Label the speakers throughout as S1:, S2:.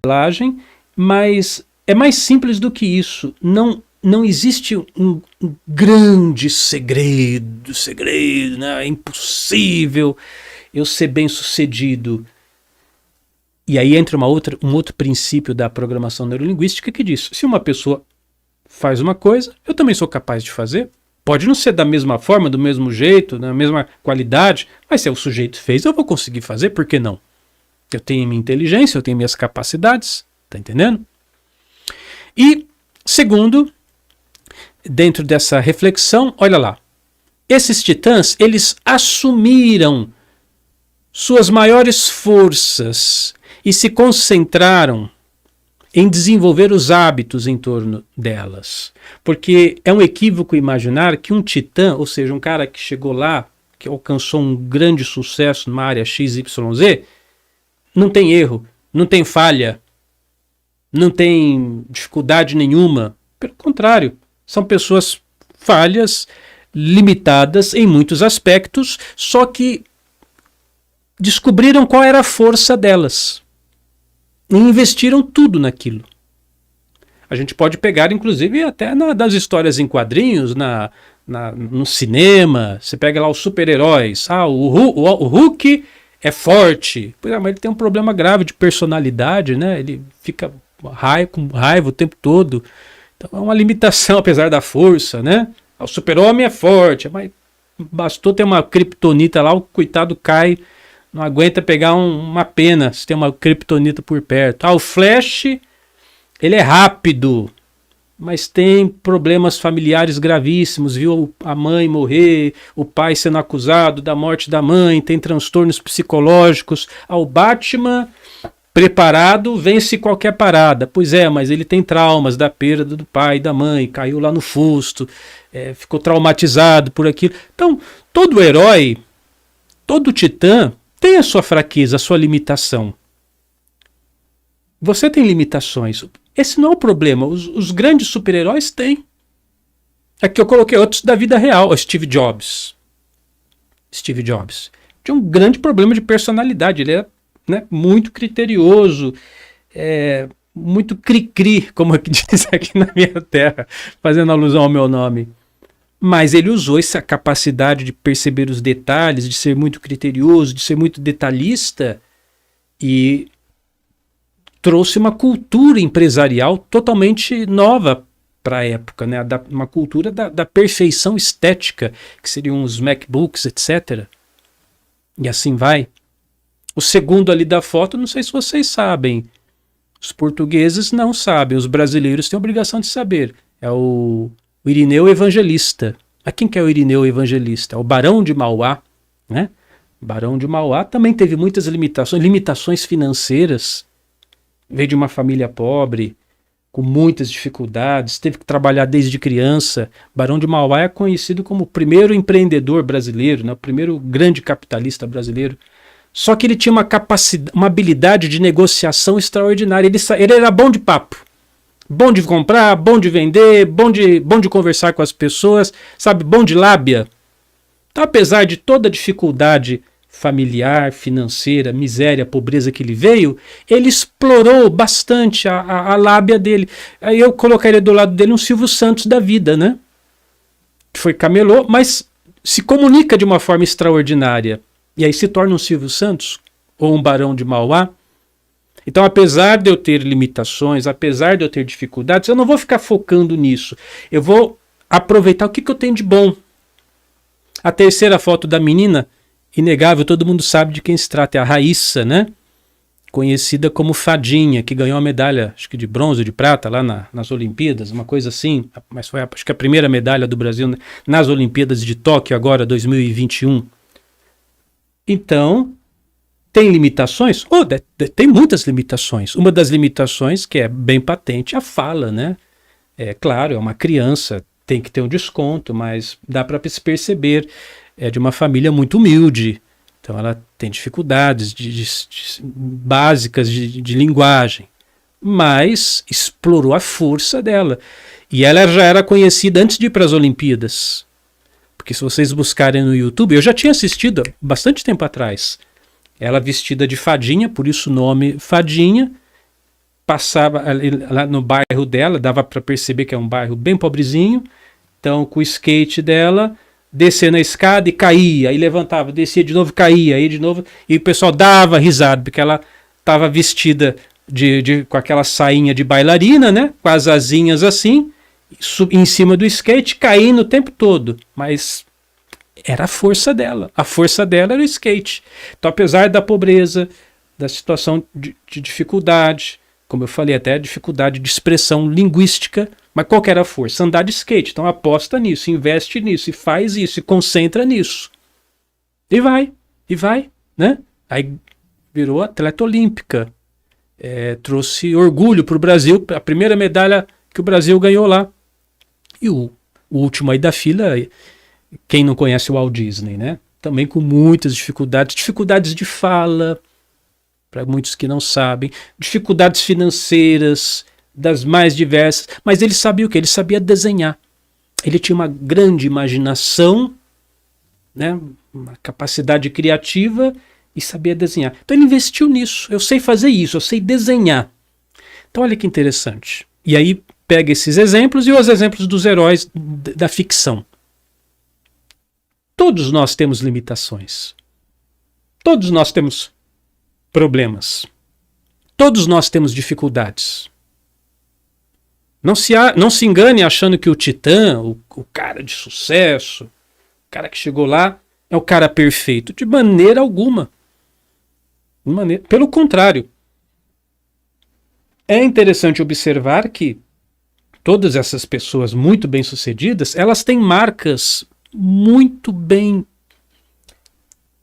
S1: modelagem, mas é mais simples do que isso. Não existe um grande segredo, né? É impossível eu ser bem sucedido. E aí entra um outro princípio da programação neurolinguística que diz: se uma pessoa faz uma coisa, eu também sou capaz de fazer. Pode não ser da mesma forma, do mesmo jeito, da mesma qualidade, mas se o sujeito fez, eu vou conseguir fazer, por que não? Eu tenho minha inteligência, eu tenho minhas capacidades, tá entendendo? E, segundo, dentro dessa reflexão, olha lá, esses titãs, eles assumiram suas maiores forças e se concentraram em desenvolver os hábitos em torno delas. Porque é um equívoco imaginar que um titã, ou seja, um cara que chegou lá, que alcançou um grande sucesso numa área XYZ, não tem erro, não tem falha, não tem dificuldade nenhuma. Pelo contrário, são pessoas falhas, limitadas em muitos aspectos, só que descobriram qual era a força delas e investiram tudo naquilo. A gente pode pegar, inclusive, até das histórias em quadrinhos, no cinema. Você pega lá os super-heróis. O Hulk é forte, mas ele tem um problema grave de personalidade, né? Ele fica com raiva o tempo todo. Então é uma limitação, apesar da força, né? O super-homem é forte, mas bastou ter uma kryptonita lá, o coitado cai, não aguenta pegar uma pena se tem uma kryptonita por perto. O Flash, ele é rápido, mas tem problemas familiares gravíssimos, viu a mãe morrer, o pai sendo acusado da morte da mãe, tem transtornos psicológicos. O Batman, preparado, vence qualquer parada. Pois é, mas ele tem traumas da perda do pai e da mãe, caiu lá no fusto, ficou traumatizado por aquilo. Então, todo herói, todo titã, tem a sua fraqueza, a sua limitação. Você tem limitações. Esse não é o problema. Os grandes super-heróis têm. Aqui eu coloquei outros da vida real. Steve Jobs. Steve Jobs tinha um grande problema de personalidade. Ele era, né, muito criterioso, muito cri-cri, como diz aqui na minha terra, fazendo alusão ao meu nome. Mas ele usou essa capacidade de perceber os detalhes, de ser muito criterioso, de ser muito detalhista, e trouxe uma cultura empresarial totalmente nova para a época, né? Uma cultura da perfeição estética, que seriam os MacBooks, etc. E assim vai. O segundo ali da foto, não sei se vocês sabem, os portugueses não sabem, os brasileiros têm a obrigação de saber. É o Irineu Evangelista. Quem que é o Irineu Evangelista? É o Barão de Mauá, né? O Barão de Mauá também teve muitas limitações financeiras, veio de uma família pobre, com muitas dificuldades, teve que trabalhar desde criança. Barão de Mauá é conhecido como o primeiro empreendedor brasileiro, né? O primeiro grande capitalista brasileiro. Só que ele tinha uma habilidade de negociação extraordinária. Ele era bom de papo. Bom de comprar, bom de vender, bom de conversar com as pessoas, sabe, bom de lábia. Então, apesar de toda a dificuldade familiar, financeira, miséria, pobreza que ele veio, ele explorou bastante a lábia dele. Aí eu colocaria do lado dele um Silvio Santos da vida, né? Que foi camelô, mas se comunica de uma forma extraordinária. E aí se torna um Silvio Santos ou um Barão de Mauá. Então, apesar de eu ter limitações, apesar de eu ter dificuldades, eu não vou ficar focando nisso. Eu vou aproveitar o que eu tenho de bom. A terceira foto da menina, inegável, todo mundo sabe de quem se trata, é a Raíssa, né? Conhecida como Fadinha, que ganhou a medalha, acho que de bronze ou de prata, lá nas Olimpíadas, uma coisa assim, mas foi acho que a primeira medalha do Brasil nas Olimpíadas de Tóquio, agora 2021. Então, tem limitações? Tem muitas limitações. Uma das limitações, que é bem patente, é a fala, né? É claro, é uma criança, tem que ter um desconto, mas dá para se perceber. É de uma família muito humilde, então ela tem dificuldades básicas de linguagem, mas explorou a força dela. E ela já era conhecida antes de ir para as Olimpíadas. Porque se vocês buscarem no YouTube, eu já tinha assistido há bastante tempo atrás. Ela vestida de fadinha, por isso o nome Fadinha, passava ali, lá no bairro dela, dava para perceber que é um bairro bem pobrezinho. Então, com o skate dela, descia na escada e caía, aí levantava, descia de novo, caía, aí de novo, e o pessoal dava risada, porque ela estava vestida com aquela sainha de bailarina, né? Com as asinhas assim, em cima do skate, caindo o tempo todo. Mas era a força dela era o skate. Então, apesar da pobreza, da situação de dificuldade, como eu falei, até dificuldade de expressão linguística, mas qual que era a força? Andar de skate. Então aposta nisso, investe nisso, e faz isso, e concentra nisso. E vai, né? Aí virou atleta olímpica. Trouxe orgulho para o Brasil, a primeira medalha que o Brasil ganhou lá. E o último aí da fila, quem não conhece o Walt Disney, né? Também com muitas dificuldades de fala, para muitos que não sabem, dificuldades financeiras, das mais diversas, mas ele sabia o quê? Ele sabia desenhar. Ele tinha uma grande imaginação, né? Uma capacidade criativa e sabia desenhar. Então ele investiu nisso. Eu sei fazer isso, eu sei desenhar. Então olha que interessante. E aí pega esses exemplos e os exemplos dos heróis da ficção. Todos nós temos limitações. Todos nós temos problemas. Todos nós temos dificuldades. Não se engane achando que o titã, o cara de sucesso, o cara que chegou lá, é o cara perfeito. De maneira alguma. Pelo contrário. É interessante observar que todas essas pessoas muito bem-sucedidas, elas têm marcas muito bem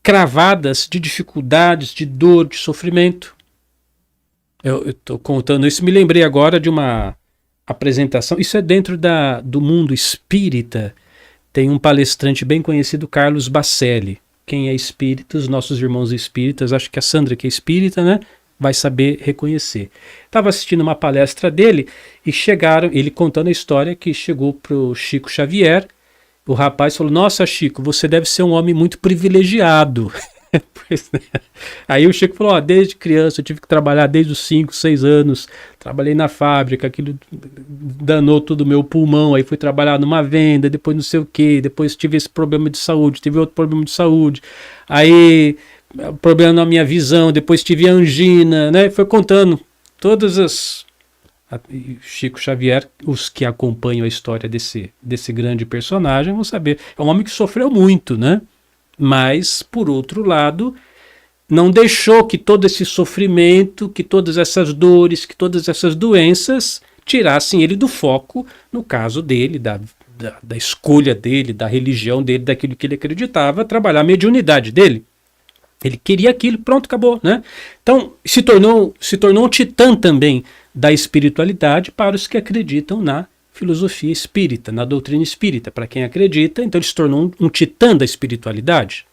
S1: cravadas de dificuldades, de dor, de sofrimento. Eu estou contando isso, me lembrei agora de uma apresentação, isso é dentro do mundo espírita, tem um palestrante bem conhecido, Carlos Bacelli. Quem é espírita, os nossos irmãos espíritas, acho que a Sandra que é espírita, né, vai saber reconhecer. Estava assistindo uma palestra dele e ele contando a história que chegou para o Chico Xavier, o rapaz falou, nossa Chico, você deve ser um homem muito privilegiado. Pois, né? Aí o Chico falou, desde criança eu tive que trabalhar desde os 5, 6 anos, trabalhei na fábrica, aquilo danou todo o meu pulmão, aí fui trabalhar numa venda, depois não sei o que, depois tive esse problema de saúde, tive outro problema de saúde, aí problema na minha visão, depois tive angina, né? Foi contando todas as... Chico Xavier, os que acompanham a história desse grande personagem vão saber, é um homem que sofreu muito, né? Mas, por outro lado, não deixou que todo esse sofrimento, que todas essas dores, que todas essas doenças tirassem ele do foco, no caso dele, da escolha dele, da religião dele, daquilo que ele acreditava, trabalhar a mediunidade dele. Ele queria aquilo, pronto, acabou, né? Então, se tornou um titã também da espiritualidade para os que acreditam na filosofia espírita, na doutrina espírita. Para quem acredita, então ele se tornou um titã da espiritualidade.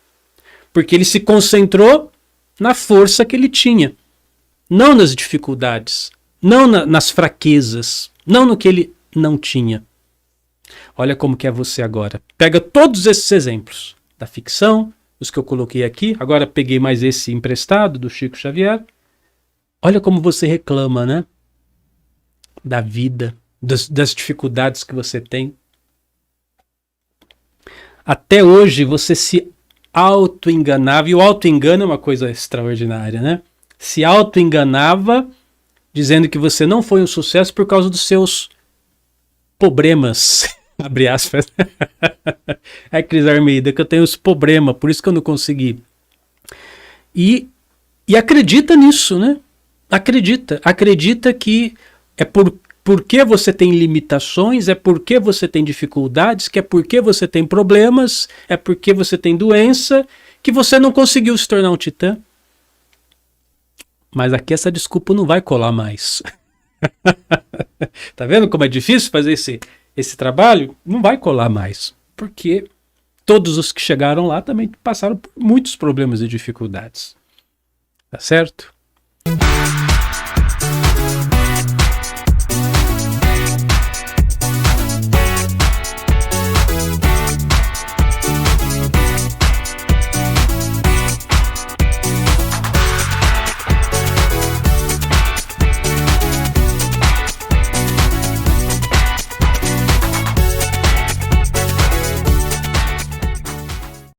S1: Porque ele se concentrou na força que ele tinha. Não nas dificuldades, não nas fraquezas, não no que ele não tinha. Olha como que é você agora. Pega todos esses exemplos da ficção, os que eu coloquei aqui, agora peguei mais esse emprestado do Chico Xavier. Olha como você reclama, né? Da vida, das dificuldades que você tem. Até hoje você se auto-enganava, e o auto-engano é uma coisa extraordinária, né? Se auto-enganava dizendo que você não foi um sucesso por causa dos seus problemas, abre aspas. É, Cris Armeida, que eu tenho os problemas, por isso que eu não consegui. E acredita nisso, né? Acredita que é porque você tem limitações, é porque você tem dificuldades, que é porque você tem problemas, é porque você tem doença, que você não conseguiu se tornar um titã. Mas aqui essa desculpa não vai colar mais. Tá vendo como é difícil fazer esse trabalho? Não vai colar mais. Porque todos os que chegaram lá também passaram por muitos problemas e dificuldades. Tá certo?